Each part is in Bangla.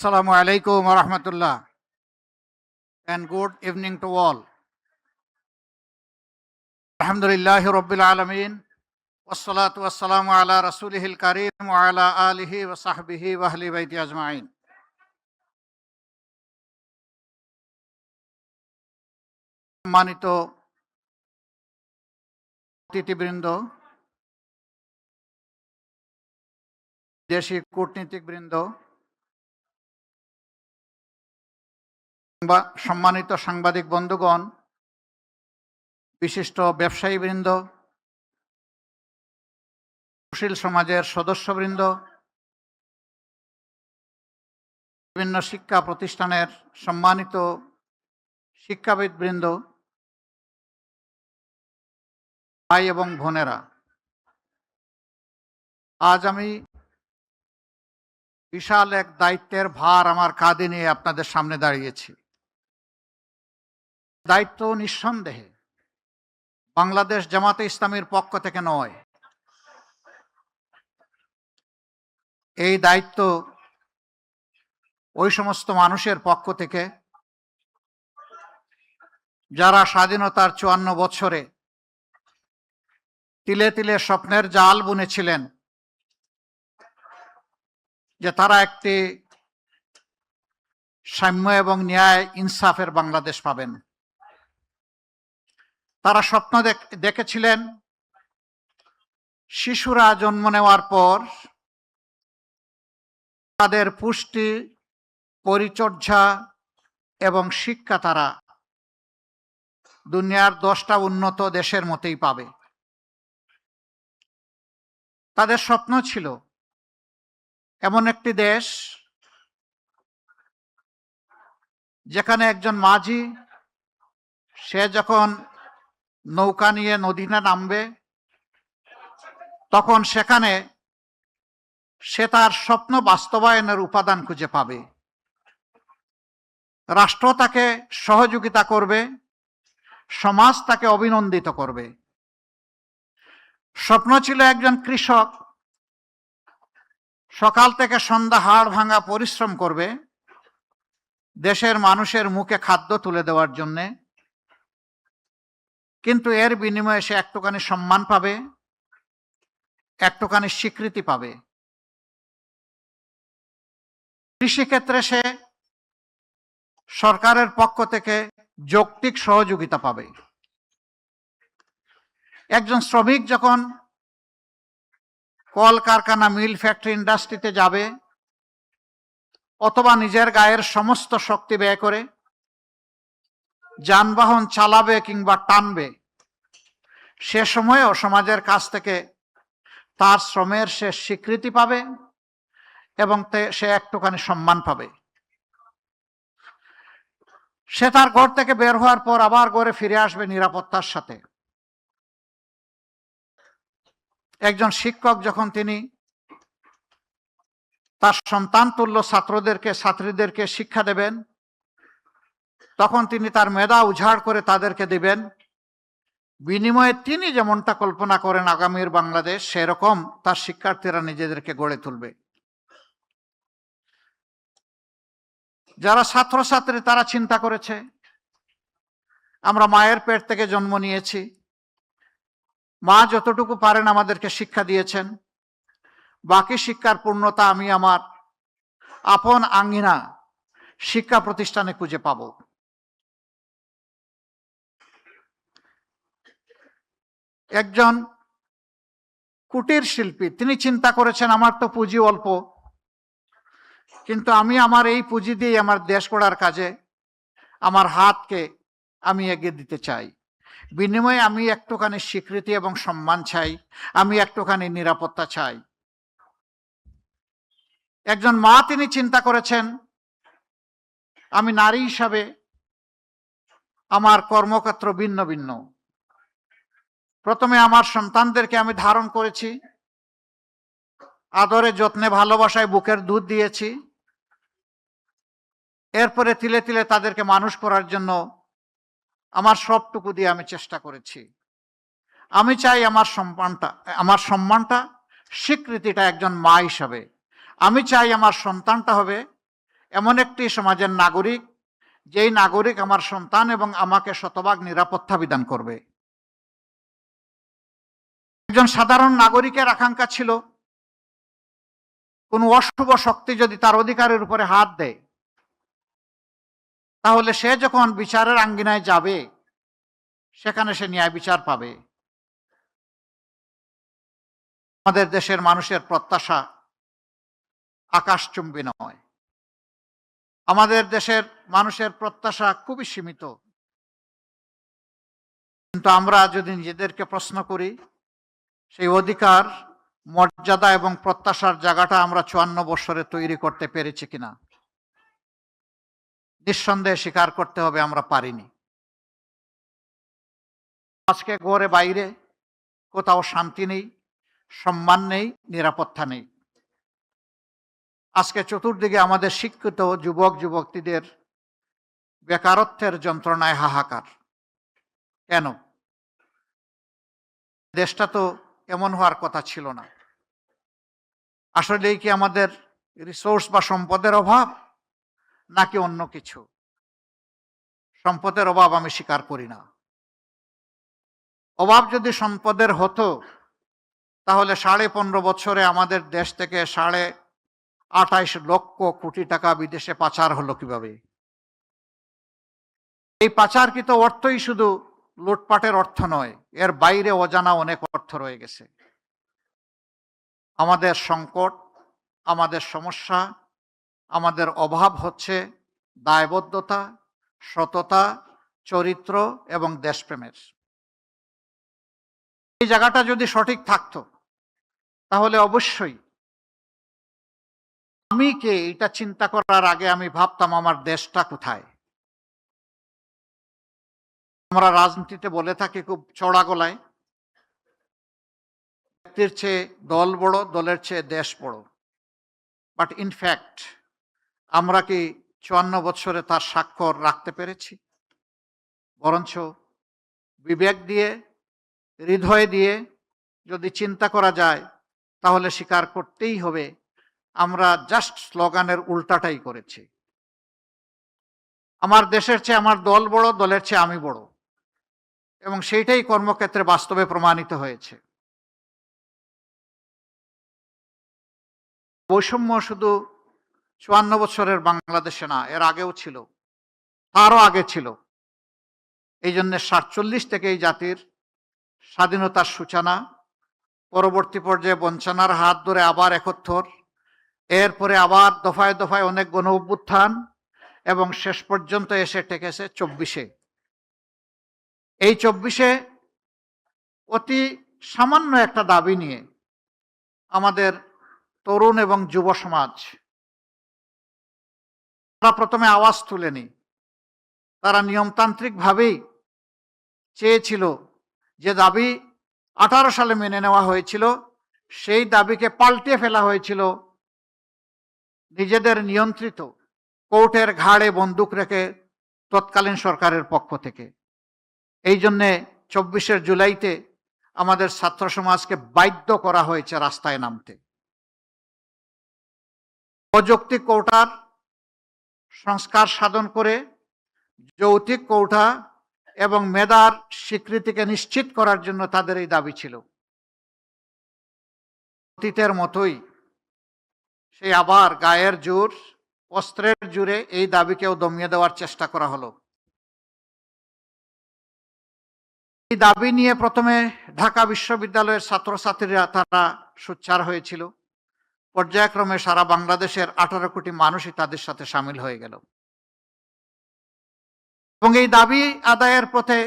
Assalamu alaikum wa rahmatullah and good evening to all. Alhamdulillahi Rabbil Alameen. Wassalatu wassalamu ala Rasulihil Kareem wa ala alihi wa sahbihi wa ahli baiti ajma'in. সম্মানিত অতিথিবৃন্দ, দেশি কূটনীতিকবৃন্দ, সম্মানিত সাংবাদিক বন্ধুগণ, বিশিষ্ট ব্যবসায়ীবৃন্দ, সুশীল সমাজের সদস্যবৃন্দ, বিভিন্ন শিক্ষা প্রতিষ্ঠানের সম্মানিত শিক্ষাবিদবৃন্দ, ভাই এবং বোনেরা, আজ আমি বিশাল এক দায়িত্বের ভার আমার কাঁধে নিয়ে আপনাদের সামনে দাঁড়িয়েছি। দায়িত্ব নিঃসন্দেহে বাংলাদেশ জামাতে ইসলামীর পক্ষ থেকে নয়, এই দায়িত্ব ওই সমস্ত মানুষের পক্ষ থেকে যারা স্বাধীনতার 54 বছরে তিলে তিলে স্বপ্নের জাল বুনেছিলেন যে তারা একটি সাম্য এবং ন্যায় ইনসাফের বাংলাদেশ পাবেন। তারা স্বপ্ন দেখেছিলেন শিশুরা জন্ম নেওয়ার পর তাদের পুষ্টি, পরিচর্যা এবং শিক্ষা তারা দুনিয়ার 10টা উন্নত দেশের মতোই পাবে। তাদের স্বপ্ন ছিল এমন একটি দেশ যেখানে একজন মাঝি সে যখন নৌকা নিয়ে নদীতে নামবে তখন সেখানে সে তার স্বপ্ন বাস্তবায়নের উপাদান খুঁজে পাবে। রাষ্ট্র তাকে সহযোগিতা করবে, সমাজ তাকে অভিনন্দিত করবে। স্বপ্ন ছিল একজন কৃষক সকাল থেকে সন্ধ্যা হাড় ভাঙা পরিশ্রম করবে দেশের মানুষের মুখে খাদ্য তুলে দেওয়ার জন্যে, কিন্তু এর বিনিময়ে সে একটুখানি সম্মান পাবে, একটুখানি স্বীকৃতি পাবে। কৃষিক্ষেত্রে সে সরকারের পক্ষ থেকে যৌক্তিক সহযোগিতা পাবে। একজন শ্রমিক যখন কলকারখানা, মিল, ফ্যাক্টরি, ইন্ডাস্ট্রিতে যাবে অথবা নিজের গায়ের সমস্ত শক্তি ব্যয় করে যানবাহন চালাবে কিংবা টানবে, সে সময়েও সমাজের কাছ থেকে তার শ্রমের সে স্বীকৃতি পাবে এবং সে একটুখানি সম্মান পাবে। সে তার ঘর থেকে বের হওয়ার পর আবার ঘরে ফিরে আসবে নিরাপত্তার সাথে। একজন শিক্ষক যখন তিনি তার সন্তান তুল্য ছাত্রীদেরকে শিক্ষা দেবেন তখন তিনি তার মেধা উজাড় করে তাদেরকে দিবেন, বিনিময়ে তিনি যেমনটা কল্পনা করেন আগামীর বাংলাদেশ, সেরকম তার শিক্ষার্থীরা নিজেদেরকে গড়ে তুলবে। যারা ছাত্রছাত্রী তারা চিন্তা করেছে আমরা মায়ের পেট থেকে জন্ম নিয়েছি, মা যতটুকু পারেন আমাদেরকে শিক্ষা দিয়েছেন, বাকি শিক্ষার পূর্ণতা আমি আমার আপন আঙ্গিনা শিক্ষা প্রতিষ্ঠানে খুঁজে পাব। একজন কুটির শিল্পী তিনি চিন্তা করেছেন আমার তো পুঁজি অল্প, কিন্তু আমি আমার এই পুঁজি দিয়ে আমার দেশ গড়ার কাজে আমার হাতকে আমি এগিয়ে দিতে চাই। বিনিময়ে আমি একটুখানি স্বীকৃতি এবং সম্মান চাই, আমি একটুখানি নিরাপত্তা চাই। একজন মা তিনি চিন্তা করেছেন আমি নারী হিসাবে আমার কর্মক্ষেত্র ভিন্ন ভিন্ন। প্রথমে আমার সন্তানদেরকে আমি ধারণ করেছি, আদরে যত্নে ভালোবাসায় বুকের দুধ দিয়েছি, এরপরে তিলে তিলে তাদেরকে মানুষ করার জন্য আমার সবটুকু দিয়ে আমি চেষ্টা করেছি। আমি চাই আমার সম্মানটা স্বীকৃতিটা একজন মা হিসাবে। আমি চাই আমার সন্তানটা হবে এমন একটি সমাজের নাগরিক, যেই নাগরিক আমার সন্তান এবং আমাকে শতভাগ নিরাপত্তা বিধান করবে। একজন সাধারণ নাগরিকের আকাঙ্ক্ষা ছিল কোন অশুভ শক্তি যদি তার অধিকারের উপরে হাত দেয়, তাহলে সে যখন বিচারের আঙ্গিনায় যাবে সেখানে সে ন্যায় বিচার পাবে। আমাদের দেশের মানুষের প্রত্যাশা আকাশচুম্বী নয়। আমাদের দেশের মানুষের প্রত্যাশা খুবই সীমিত। কিন্তু আমরা যদি নিজেদেরকে প্রশ্ন করি, সেই অধিকার, মর্যাদা এবং প্রত্যাশার জায়গাটা আমরা 54 বছরে তৈরি করতে পেরেছি কিনা, নিঃসন্দেহে স্বীকার করতে হবে আমরা পারিনি। আজকে ঘরে বাইরে কোথাও শান্তি নেই, সম্মান নেই, নিরাপত্তা নেই। আজকে চতুর্দিকে আমাদের শিক্ষিত যুবক যুবতীদের বেকারত্বের যন্ত্রণায় হাহাকার। কেন? দেশটা তো এমন হওয়ার কথা ছিল না। আসলেই কি আমাদের রিসোর্স বা সম্পদের অভাব, নাকি অন্য কিছু? সম্পদের অভাব আমি স্বীকার করি না। অভাব যদি সম্পদের হতো, তাহলে 15.5 বছরে আমাদের দেশ থেকে 28 লক্ষ কোটি টাকা বিদেশে পাচার হলো কিভাবে? এই পাচারকৃত অর্থই শুধু লুটপাটের অর্থ নয়, এর বাইরে অজানা অনেক অর্থ রয়ে গেছে। আমাদের সংকট, আমাদের সমস্যা, আমাদের অভাব হচ্ছে দায়বদ্ধতা, সততা, চরিত্র এবং দেশপ্রেমের। এই জায়গাটা যদি সঠিক থাকতো, তাহলে অবশ্যই আমি কে এটা চিন্তা করার আগে আমি ভাবতাম আমার দেশটা কোথায়। আমরা রাজনীতিতে বলে থাকি খুব চড়া গলায়, ব্যক্তির চেয়ে দল বড়, দলের চেয়ে দেশ বড়। বাট ইনফ্যাক্ট আমরা কি 54 বছরে তার স্বাক্ষর রাখতে পেরেছি? বরঞ্চ বিবেক দিয়ে, হৃদয় দিয়ে যদি চিন্তা করা যায়, তাহলে স্বীকার করতেই হবে আমরা জাস্ট স্লোগানের উল্টাটাই করেছি। আমার দেশের চেয়ে আমার দল বড়, দলের চেয়ে আমি বড়, এবং সেইটাই কর্মক্ষেত্রে বাস্তবে প্রমাণিত হয়েছে। বৈষম্য শুধু 54 বছরের বাংলাদেশে না, এর আগেও ছিল, তারও আগে ছিল। এই জন্য 47 থেকে এই জাতির স্বাধীনতার সূচনা, পরবর্তী পর্যায়ে বঞ্চনার হাত ধরে আবার 71, এরপরে আবার দফায় দফায় অনেক গণ অভ্যুত্থান, এবং শেষ পর্যন্ত এসে ঠেকেছে 24-এ। এই 24-এ অতি সামান্য একটা দাবি নিয়ে আমাদের তরুণ এবং যুব সমাজ তারা প্রথমে আওয়াজ তুলেনি। তারা নিয়মতান্ত্রিকভাবেই চেয়েছিল যে দাবি 18 সালে মেনে নেওয়া হয়েছিল, সেই দাবিকে পাল্টে ফেলা হয়েছিল নিজেদের নিয়ন্ত্রিত কোর্টের ঘাড়ে বন্দুক রেখে তৎকালীন সরকারের পক্ষ থেকে। এই জন্যে 24 জুলাইতে আমাদের ছাত্র সমাজকে বাধ্য করা হয়েছে রাস্তায় নামতে। অযৌক্তিক কোটার সংস্কার সাধন করে যৌক্তিক কোটা এবং মেধার স্বীকৃতিকে নিশ্চিত করার জন্য তাদের এই দাবি ছিল। অতীতের মতোই সেই আবার গায়ের জোর, অস্ত্রের জোরে এই দাবিকেও দমিয়ে দেওয়ার চেষ্টা করা হলো। এই দাবি নিয়ে প্রথমে ঢাকা বিশ্ববিদ্যালয়ের ছাত্রছাত্রীরা তারা সোচ্চার হয়েছিল। পর্যায়ক্রমে সারা বাংলাদেশের 18 কোটি মানুষই তাদের সাথে সামিল হয়ে গেল, এবং এই দাবি আদায়ের পথে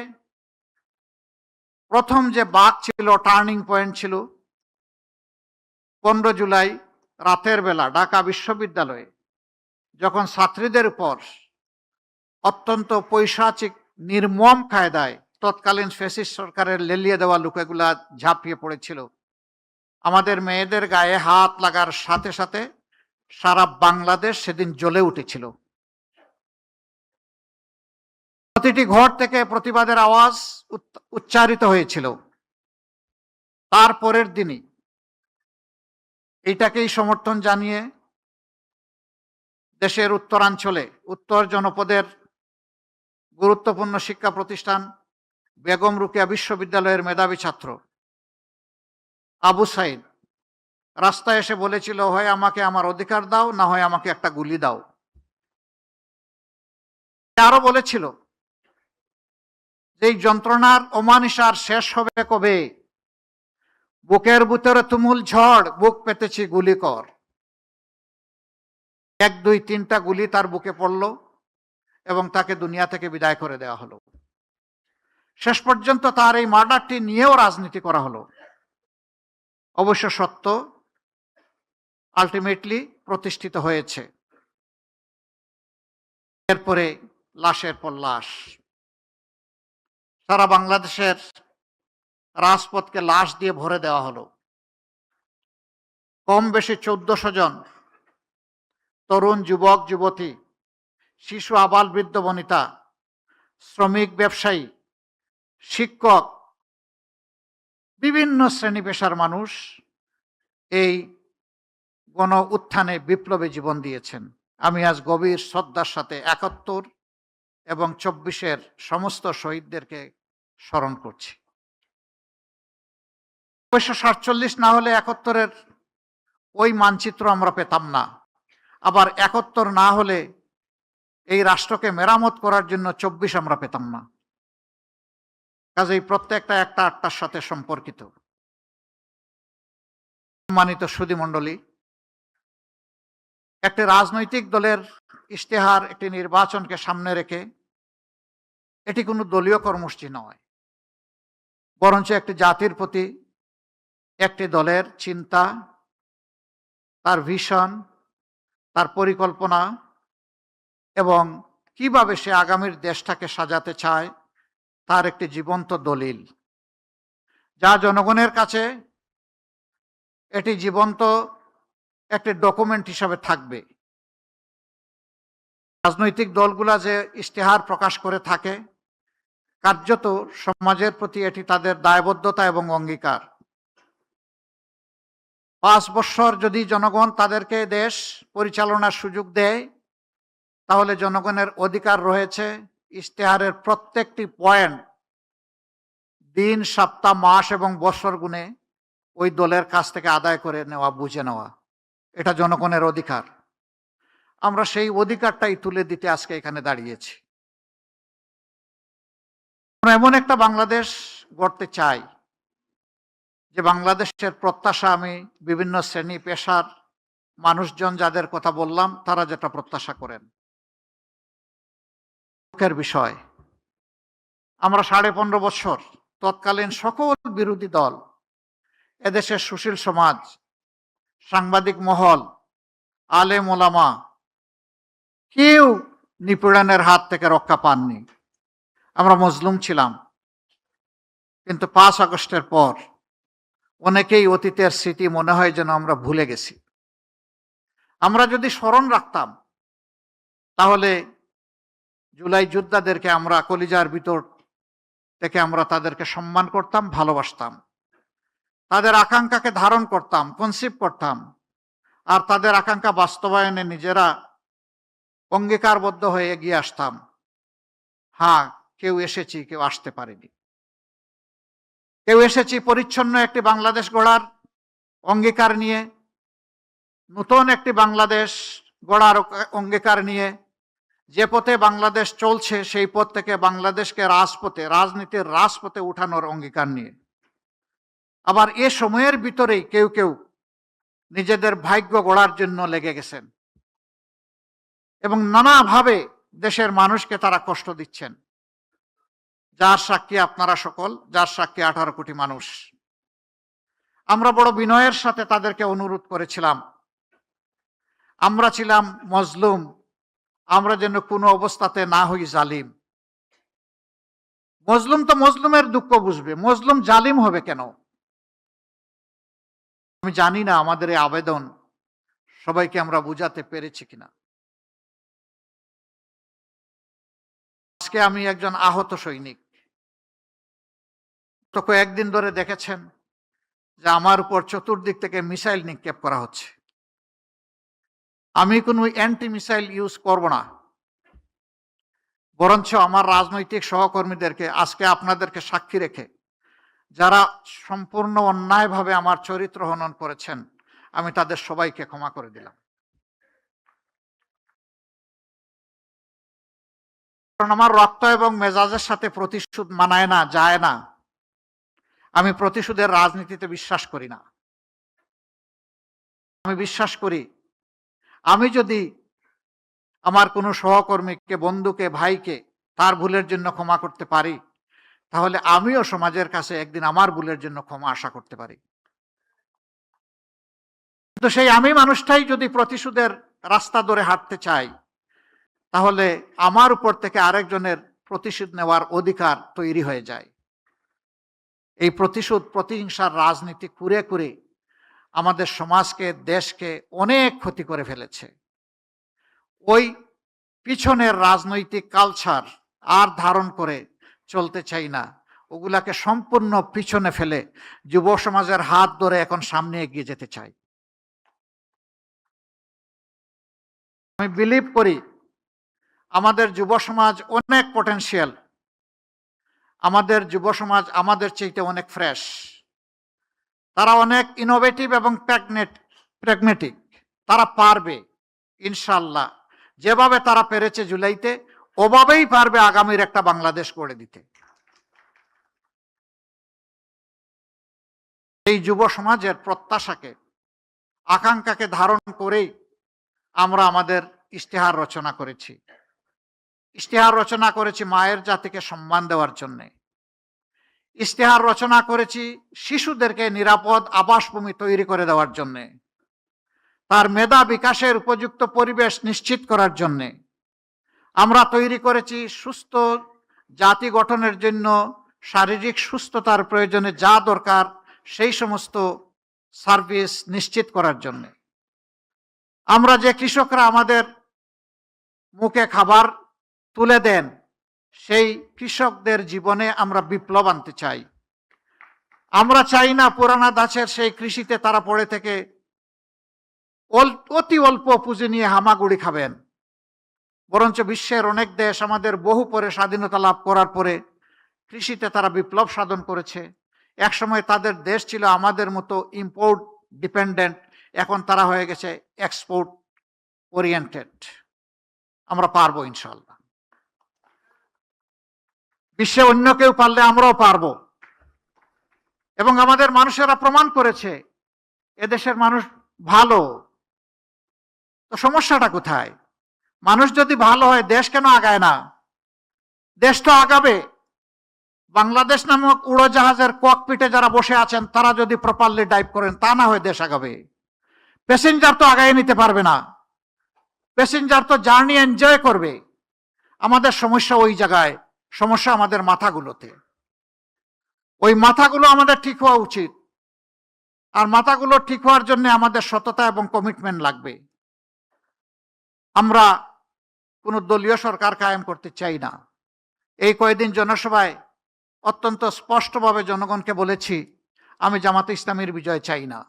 প্রথম যে বাঁক ছিল, টার্নিং পয়েন্ট ছিল 15 জুলাই রাতের বেলা ঢাকা বিশ্ববিদ্যালয়ে, যখন ছাত্রীদের উপর অত্যন্ত পৈশাচিক নির্মম কায়দায় তৎকালীন ফ্যাসিস্ট সরকারের লেলিয়ে দেওয়া লোকেগুলা ঝাঁপিয়ে পড়েছিল। আমাদের মেয়েদের গায়ে হাত লাগার সাথে সাথে সারা বাংলাদেশ সেদিন জ্বলে উঠেছিল। প্রতিটি ঘর থেকে প্রতিবাদের আওয়াজ উচ্চারিত হয়েছিল। তারপরের দিনই এটাকেই সমর্থন জানিয়ে দেশের উত্তরাঞ্চলে উত্তর জনপদের গুরুত্বপূর্ণ শিক্ষা প্রতিষ্ঠান বেগম রোকেয়া বিশ্ববিদ্যালয়ের মেধাবী ছাত্র আবু সাইদ রাস্তায় এসে বলেছিল, হয় আমাকে আমার অধিকার দাও, না হয় আমাকে একটা গুলি দাও। আরো বলেছিল যে এই যন্ত্রণার অমানিসার শেষ হবে কবে? বুকের ভিতরে তুমুল ঝড়, বুক পেতেছি গুলি কর। 1, 2, 3টা গুলি তার বুকে পড়ল এবং তাকে দুনিয়া থেকে বিদায় করে দেওয়া হলো। শেষ পর্যন্ত তার এই মার্ডারটি নিয়েও রাজনীতি করা হলো। অবশ্য সত্য আলটিমেটলি প্রতিষ্ঠিত হয়েছে। এরপরে লাশের পর লাশ, সারা বাংলাদেশের রাজপথকে লাশ দিয়ে ভরে দেওয়া হলো। কম বেশি 1400 জন তরুণ, যুবক, যুবতী, শিশু, আবাল, বৃদ্ধ, বনিতা, শ্রমিক, ব্যবসায়ী, শিক্ষক, বিভিন্ন শ্রেণী পেশার মানুষ এই গণ উত্থানে বিপ্লবী জীবন দিয়েছেন। আমি আজ গভীর শ্রদ্ধার সাথে 71 এবং 24-এর সমস্ত শহীদদেরকে স্মরণ করছি। 1947 না হলে 71-এর ওই মানচিত্র আমরা পেতাম না। আবার 71 না হলে এই রাষ্ট্রকে মেরামত করার জন্য 24 আমরা পেতাম না। কাজেই প্রত্যেকটা একটা আটটার সাথে সম্পর্কিত। সম্মানিত সুধীমণ্ডলী, একটি রাজনৈতিক দলের ইশতেহার একটি নির্বাচনকে সামনে রেখে এটি কোনো দলীয় কর্মসূচি নয়, বরঞ্চ একটি জাতির প্রতি একটি দলের চিন্তা, তার ভিশন, তার পরিকল্পনা এবং কিভাবে সে আগামীর দেশটাকে সাজাতে চায় তার একটি জীবন্ত দলিল, যা জনগণের কাছে এটি জীবন্ত একটি ডকুমেন্ট হিসাবে থাকবে। রাজনৈতিক দলগুলা যে ইশতেহার প্রকাশ করে থাকে, কার্যত সমাজের প্রতি এটি তাদের দায়বদ্ধতা এবং অঙ্গীকার। 5 বছর যদি জনগণ তাদেরকে দেশ পরিচালনার সুযোগ দেয়, তাহলে জনগণের অধিকার রয়েছে ইশতেহারের প্রত্যেকটি পয়েন্ট দিন, সপ্তাহ, মাস এবং বছর গুণে ওই দলের কাছ থেকে আদায় করে নেওয়া, বুঝে নেওয়া। এটা জনগণের অধিকার। আমরা সেই অধিকারটাই তুলে দিতে আজকে এখানে দাঁড়িয়েছি। আমরা এমন একটা বাংলাদেশ গড়তে চাই যে বাংলাদেশের প্রত্যাশা, আমি বিভিন্ন শ্রেণী পেশার মানুষজন যাদের কথা বললাম, তারা যেটা প্রত্যাশা করেন। দুঃখের বিষয়, আমরা 15.5 বছর তৎকালীন সকল বিরোধী দল, এদেশের সুশীল সমাজ, সাংবাদিক মহল, আলেম ওলামা, কেউ নিপীড়নের হাত থেকে রক্ষা পাননি। আমরা মজলুম ছিলাম। কিন্তু 5 আগস্টের পর অনেকেই অতীতের স্মৃতি মনে হয় যেন আমরা ভুলে গেছি। আমরা যদি স্মরণ রাখতাম, তাহলে জুলাই যোদ্ধাদেরকে আমরা কলিজার ভিতর থেকে আমরা তাদেরকে সম্মান করতাম, ভালোবাসতাম, তাদের আকাঙ্ক্ষাকে ধারণ করতাম, কনসিভ করতাম, আর তাদের আকাঙ্ক্ষা বাস্তবায়নে নিজেরা অঙ্গীকারবদ্ধ হয়ে এগিয়ে আসতাম। হ্যাঁ, কেউ এসেছি, কেউ আসতে পারেনি। কেউ এসেছি পরিচ্ছন্ন একটি বাংলাদেশ গড়ার অঙ্গীকার নিয়ে, নতুন একটি বাংলাদেশ গড়ার অঙ্গীকার নিয়ে। যে পথে বাংলাদেশ চলছে সেই পথ থেকে বাংলাদেশকে রাজপথে, রাজনীতির রাজপথে উঠানোর অঙ্গীকার নিয়ে। আবার এ সময়ের ভিতরেই কেউ কেউ নিজেদের ভাগ্য গড়ার জন্য লেগে গেছেন এবং নানাভাবে দেশের মানুষকে তারা কষ্ট দিচ্ছেন, যার সাক্ষী আপনারা সকল, যার সাক্ষী 18 কোটি মানুষ। আমরা বড় বিনয়ের সাথে তাদেরকে অনুরোধ করেছিলাম, আমরা ছিলাম মজলুম, আমরা যেন কোনো অবস্থাতে না হই জালিম। মজলুম তো মজলুমের দুঃখ বুঝবে, মজলুম জালিম হবে কেন? আমি জানি না আমাদের এই আবেদন সবাইকে আমরা বুঝাতে পেরেছি কিনা। আজকে আমি একজন আহত সৈনিক। তো কয়েকদিন ধরে দেখেছেন যে আমার উপর চতুর্দিক থেকে মিসাইল নিক্ষেপ করা হচ্ছে। আমি কোনো অ্যান্টি মিসাইল ইউজ করব না, বরঞ্চ আমার রাজনৈতিক সহকর্মীদেরকে আজকে আপনাদেরকে সাক্ষী রেখে যারা সম্পূর্ণ অন্যায়ভাবে আমার চরিত্র হনন করেছেন, আমি তাদের সবাইকে ক্ষমা করে দিলাম। কারণ আমার রক্ত এবং মেজাজের সাথে প্রতিশোধ মানায় না, যায় না। আমি প্রতিশোধের রাজনীতিতে বিশ্বাস করি না। আমি বিশ্বাস করি আমি যদি আমার কোনো সহকর্মীকে, বন্ধুকে, ভাইকে তার ভুলের জন্য ক্ষমা করতে পারি, তাহলে আমিও সমাজের কাছে একদিন আমার ভুলের জন্য ক্ষমা আশা করতে পারি। তো সেই আমি মানুষটাই যদি প্রতিশোধের রাস্তা ধরে হাঁটতে চাই, তাহলে আমার উপর থেকে আরেকজনের প্রতিশোধ নেওয়ার অধিকার তৈরি হয়ে যায়। এই প্রতিশোধ, প্রতিহিংসার রাজনীতি করে করে আমাদের সমাজকে, দেশকে অনেক ক্ষতি করে ফেলেছে। ওই পিছনের রাজনৈতিক কালচার আর ধারণ করে চলতে চাই না। ওগুলাকে সম্পূর্ণ পিছনে ফেলে যুব সমাজের হাত ধরে এখন সামনে এগিয়ে যেতে চাই। আমি বিলিভ করি আমাদের যুব সমাজ অনেক পটেনশিয়াল। আমাদের যুব সমাজ আমাদের চাইতে অনেক ফ্রেশ। তারা অনেক ইনোভেটিভ এবং প্র্যাগমেটিক। তারা পারবে ইনশাল্লাহ। যেভাবে তারা পেরেছে জুলাইতে, ওভাবেই পারবে আগামীর একটা বাংলাদেশ গড়ে দিতে। এই যুব সমাজের প্রত্যাশাকে, আকাঙ্ক্ষাকে ধারণ করেই আমরা আমাদের ইশতেহার রচনা করেছি। ইশতেহার রচনা করেছি মায়ের জাতিকে সম্মান দেওয়ার জন্যে। ইশতেহার রচনা করেছি শিশুদেরকে নিরাপদ আবাসভূমি তৈরি করে দেওয়ার জন্যে, তার মেধা বিকাশের উপযুক্ত পরিবেশ নিশ্চিত করার জন্যে। আমরা তৈরি করেছি সুস্থ জাতি গঠনের জন্য শারীরিক সুস্থতার প্রয়োজনে যা দরকার সেই সমস্ত সার্ভিস নিশ্চিত করার জন্যে। আমরা যে কৃষকরা আমাদের মুখে খাবার তুলে দেন, সেই কৃষকদের জীবনে আমরা বিপ্লব আনতে চাই। আমরা চাই না পুরানা ধাঁচের সেই কৃষিতে তারা পড়ে থেকে অতি অল্প পুঁজি নিয়ে হামাগুড়ি খাবেন। বরঞ্চ বিশ্বের অনেক দেশ আমাদের বহু পরে স্বাধীনতা লাভ করার পরে কৃষিতে তারা বিপ্লব সাধন করেছে। একসময় তাদের দেশ ছিল আমাদের মতো ইম্পোর্ট ডিপেন্ডেন্ট, এখন তারা হয়ে গেছে এক্সপোর্ট ওরিয়েন্টেড। আমরা পারবো ইনশাআল্লাহ। বিশ্বে অন্য কেউ পারলে আমরাও পারবো। এবং আমাদের মানুষেরা প্রমাণ করেছে এদেশের মানুষ ভালো। তো সমস্যাটা কোথায়? মানুষ যদি ভালো হয় দেশ কেন আগায় না? দেশ তো আগাবে। বাংলাদেশ নামক উড়োজাহাজের ককপিটে যারা বসে আছেন তারা যদি প্রপারলি ডাইভ করেন, তা না হয় দেশ আগাবে। প্যাসেঞ্জার তো আগায় নিতে পারবে না, প্যাসেঞ্জার তো জার্নি এনজয় করবে। আমাদের সমস্যা ওই জায়গায়, সমস্যা আমাদের মাথাগুলোতে। ওই মাথাগুলো আমাদের ঠিক হওয়া উচিত। আর মাথাগুলো ঠিক হওয়ার জন্য আমাদের সততা এবং কমিটমেন্ট লাগবে। আমরা কোনো দলীয় সরকার কায়েম করতে চাই না। এই কয়েকদিন জনসভায় অত্যন্ত স্পষ্টভাবে জনগণকে বলেছি, আমি জামাতে ইসলামীর বিজয় চাই না,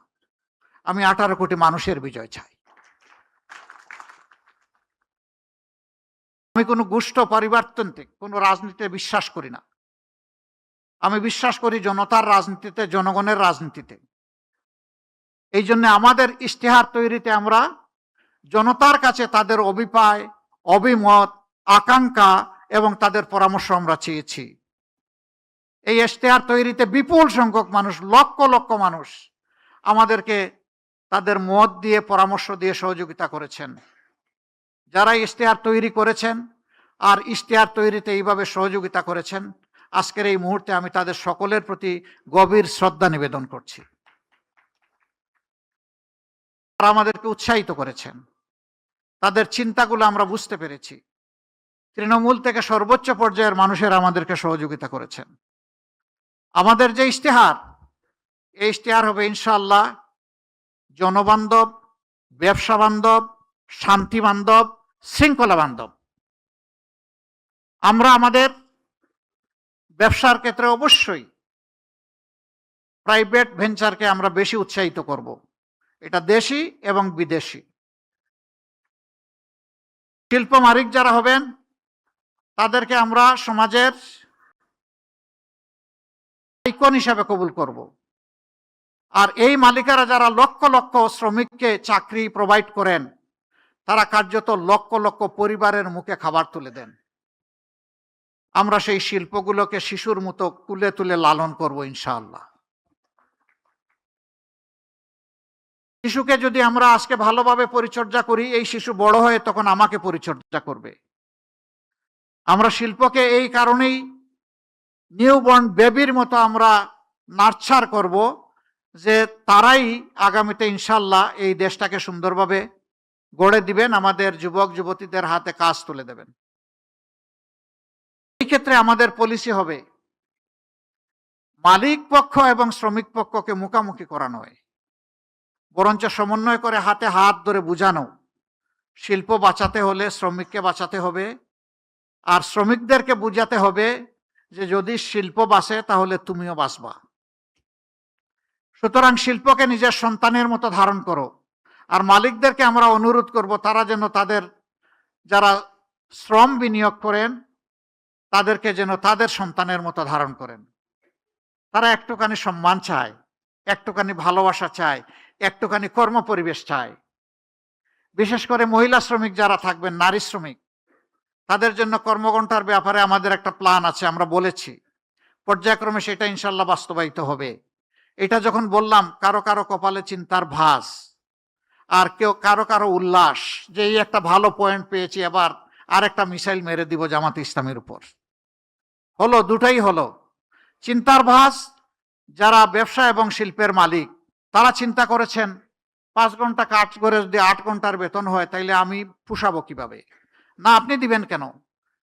আমি 18 কোটি মানুষের বিজয় চাই। আমি কোনো গোষ্ঠ পরিবর্তনতে, কোনো রাজনীতিতে বিশ্বাস করি না। আমি বিশ্বাস করি জনতার রাজনীতিতে, জনগণের রাজনীতিতে। এই জন্য আমাদের ইশতেহার তৈরিতে আমরা জনতার কাছে তাদের অভিপ্রায়, অভিমত, আকাঙ্ক্ষা এবং তাদের পরামর্শ আমরা চেয়েছি। এই ইশতেহার তৈরিতে বিপুল সংখ্যক মানুষ, লক্ষ লক্ষ মানুষ আমাদেরকে তাদের মত দিয়ে, পরামর্শ দিয়ে সহযোগিতা করেছেন। যারা ইশতেহার তৈরি করেছেন আর ইশতেহার তৈরিতে এইভাবে সহযোগিতা করেছেন, আজকের এই মুহূর্তে আমি তাদের সকলের প্রতি গভীর শ্রদ্ধা নিবেদন করছি। তারা আমাদেরকে উৎসাহিত করেছেন, তাদের চিন্তাগুলো আমরা বুঝতে পেরেছি। তৃণমূল থেকে সর্বোচ্চ পর্যায়ের মানুষেরা আমাদেরকে সহযোগিতা করেছেন। আমাদের যে ইশতেহার, এই ইশতেহার হবে ইনশাআল্লাহ জনবান্ধব, ব্যবসা বান্ধব, শান্তি বান্ধব, শৃঙ্খলা বান্ধব। আমরা আমাদের ব্যবসার ক্ষেত্রে অবশ্যই প্রাইভেট ভেঞ্চারকে আমরা বেশি উৎসাহিত করব। এটা দেশি এবং বিদেশি। শিল্প মালিক যারা হবেন তাদেরকে আমরা সমাজের আইকন হিসাবে কবুল করব। আর এই মালিকেরা যারা লক্ষ লক্ষ শ্রমিককে চাকরি প্রোভাইড করেন, তারা কার্যত লক্ষ লক্ষ পরিবারের মুখে খাবার তুলে দেন। আমরা সেই শিল্পগুলোকে শিশুর মতো কুলে তুলে লালন করব ইনশাআল্লাহ। শিশুকে যদি আমরা আজকে ভালোভাবে পরিচর্যা করি, এই শিশু বড় হয়ে তখন আমাকে পরিচর্যা করবে। আমরা শিল্পকে এই কারণেই নিউবর্ন বেবির মতো আমরা নার্চার করব যে তারাই আগামীতে ইনশাআল্লাহ এই দেশটাকে সুন্দরভাবে গড়ে দিবেন, আমাদের যুবক যুবতীদের হাতে কাজ তুলে দেবেন। এই ক্ষেত্রে আমাদের পলিসি হবে মালিক পক্ষ এবং শ্রমিক পক্ষকে মুখামুখি করা নয়, বরঞ্চ সমন্বয় করে হাতে হাত ধরে বুঝানো। শিল্প বাঁচাতে হলে শ্রমিককে বাঁচাতে হবে, আর শ্রমিকদেরকে বুঝাতে হবে যে যদি শিল্প বাঁচে তাহলে তুমিও বাঁচবা। সুতরাং শিল্পকে নিজের সন্তানের মতো ধারণ করো। আর মালিকদেরকে আমরা অনুরোধ করব তারা যেন তাদের যারা শ্রম বিনিয়োগ করেন তাদেরকে যেন তাদের সন্তানের মতো ধারণ করেন। তারা একটুখানি সম্মান চায়, একটুখানি ভালোবাসা চায়, একটুখানি কর্ম পরিবেশ চায়। বিশেষ করে মহিলা শ্রমিক যারা থাকবেন, নারী শ্রমিক, তাদের জন্য কর্মঘণ্টার ব্যাপারে আমাদের একটা প্ল্যান আছে, আমরা বলেছি। পর্যায়ক্রমে সেটা ইনশাল্লাহ বাস্তবায়িত হবে। এটা যখন বললাম, কারো কারো কপালে চিন্তার ভাঁজ, আর কেউ কারো কারো উল্লাস যে এই একটা ভালো পয়েন্ট পেয়েছি, এবার আর একটা মিসাইল মেরে দিব জামাত ইসলামের উপর। হলো, দুটাই হলো। চিন্তার ভাঁজ যারা ব্যবসা এবং শিল্পের মালিক, তারা চিন্তা করেছেন 5 ঘন্টা কাজ করে যদি 8 ঘন্টার বেতন হয় তাইলে আমি পুষাবো কিভাবে? না, আপনি দিবেন কেন?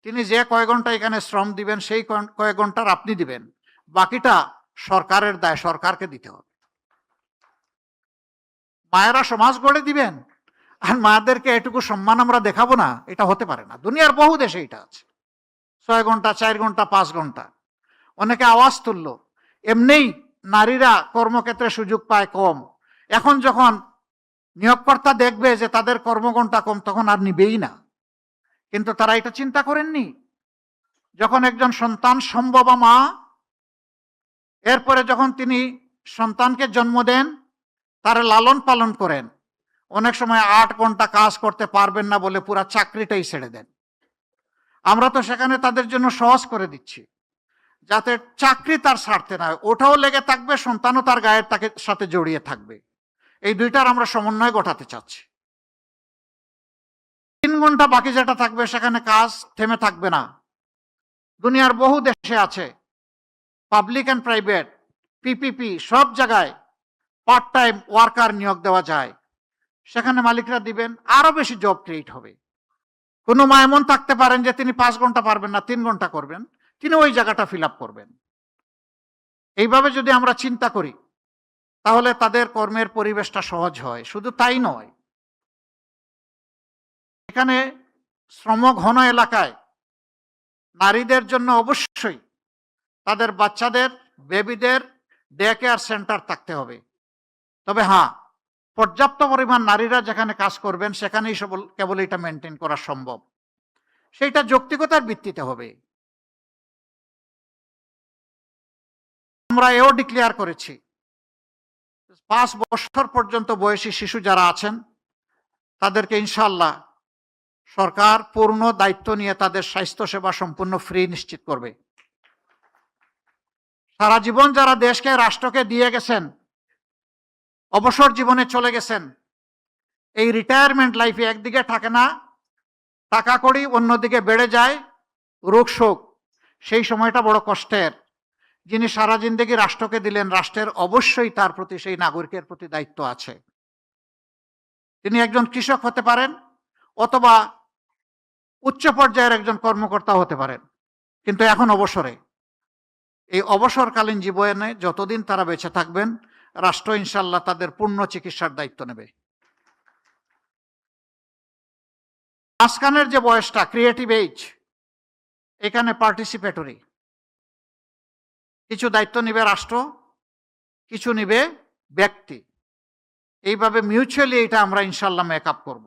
তিনি যে কয় ঘন্টা এখানে শ্রম দিবেন সেই কয়েক ঘন্টার আপনি দিবেন, বাকিটা সরকারের দায়, সরকারকে দিতে হবে। মায়েরা সমাজ গড়ে দিবেন আর মায়েদেরকে এটুকু সম্মান আমরা দেখাবো না, এটা হতে পারে না। দুনিয়ার বহু দেশে এটা আছে। 6 ঘন্টা, 4 ঘন্টা, 5 ঘন্টা। অনেকে আওয়াজ তুলল, এমনিই নারীরা কর্মক্ষেত্রে সুযোগ পায় কম, এখন যখন নিয়োগকর্তা দেখবে যে তাদের কর্মঘণ্টা কম তখন আর নিবেই না। কিন্তু তারা এটা চিন্তা করেননি, যখন একজন সন্তান সম্ভবা মা, এরপরে যখন তিনি সন্তানকে জন্ম দেন, তারা লালন পালন করেন, অনেক সময় 8 ঘন্টা কাজ করতে পারবেন না বলে পুরা চাকরিটাই ছেড়ে দেন। আমরা তো সেখানে তাদের জন্য সহজ করে দিচ্ছি যাতে চাকরি তার ছাড়তে না হয়, ওটাও লেগে থাকবে, সন্তানও তার গায়ের তাকে সাথে জড়িয়ে থাকবে। এই দুইটার আমরা সমন্বয় ঘটাতে চাচ্ছি। 3 ঘন্টা বাকি যেটা থাকবে সেখানে কাজ থেমে থাকবে না। দুনিয়ার বহু দেশে আছে, পাবলিক অ্যান্ড প্রাইভেট, পিপিপি, সব জায়গায় পার্ট টাইম ওয়ার্কার নিয়োগ দেওয়া যায়। সেখানে মালিকরা দিবেন, আরো বেশি জব ক্রিয়েট হবে। কোনো মা এমন থাকতে পারেন যে তিনি 5 ঘন্টা পারবেন না, 3 ঘন্টা করবেন, তিনি ওই জায়গাটা ফিল আপ করবেন। এইভাবে যদি আমরা চিন্তা করি তাহলে তাদের কর্মের পরিবেশটা সহজ হয়। শুধু তাই নয়, এখানে শ্রমঘন এলাকায় নারীদের জন্য অবশ্যই তাদের বাচ্চাদের, বেবিদের ডে কেয়ার সেন্টার থাকতে হবে। তবে হ্যাঁ, পর্যাপ্ত পরিমাণ নারীরা যেখানে কাজ করবেন সেখানেই কেবল এটা মেনটেন করা সম্ভব। সেইটা যৌক্তিকতার ভিত্তিতে হবে। আমরা এও ডিক্লেয়ার করেছি 5 বছর পর্যন্ত বয়সী শিশু যারা আছেন তাদেরকে ইনশাআল্লাহ সরকার পূর্ণ দায়িত্ব নিয়ে তাদের স্বাস্থ্যসেবা সম্পূর্ণ ফ্রি নিশ্চিত করবে। সারা জীবন যারা দেশকে, রাষ্ট্রকে দিয়ে গেছেন, অবসর জীবনে চলে গেছেন, এই রিটায়ারমেন্ট লাইফে একদিকে থাকে না টাকা কড়ি, অন্যদিকে বেড়ে যায় রোগ শোক। সেই সময়টা বড় কষ্টের। যিনি সারা জিন্দেগি রাষ্ট্রকে দিলেন, রাষ্ট্রের অবশ্যই তার প্রতি, সেই নাগরিকের প্রতি দায়িত্ব আছে। তিনি একজন কৃষক হতে পারেন অথবা উচ্চ পর্যায়ের একজন কর্মকর্তা হতে পারেন, কিন্তু এখন অবসরে। এই অবসরকালীন জীবনে যতদিন তারা বেঁচে থাকবেন, রাষ্ট্র ইনশাল্লাহ তাদের পূর্ণ চিকিৎসার দায়িত্ব নেবে। মাঝখানের যে বয়সটা, ক্রিয়েটিভ এজ, এখানে পার্টিসিপেটরি। কিছু দায়িত্ব নিবে রাষ্ট্র, কিছু নিবে ব্যক্তি। এইভাবে মিউচুয়ালি এটা আমরা ইনশাল্লাহ মেকআপ করব।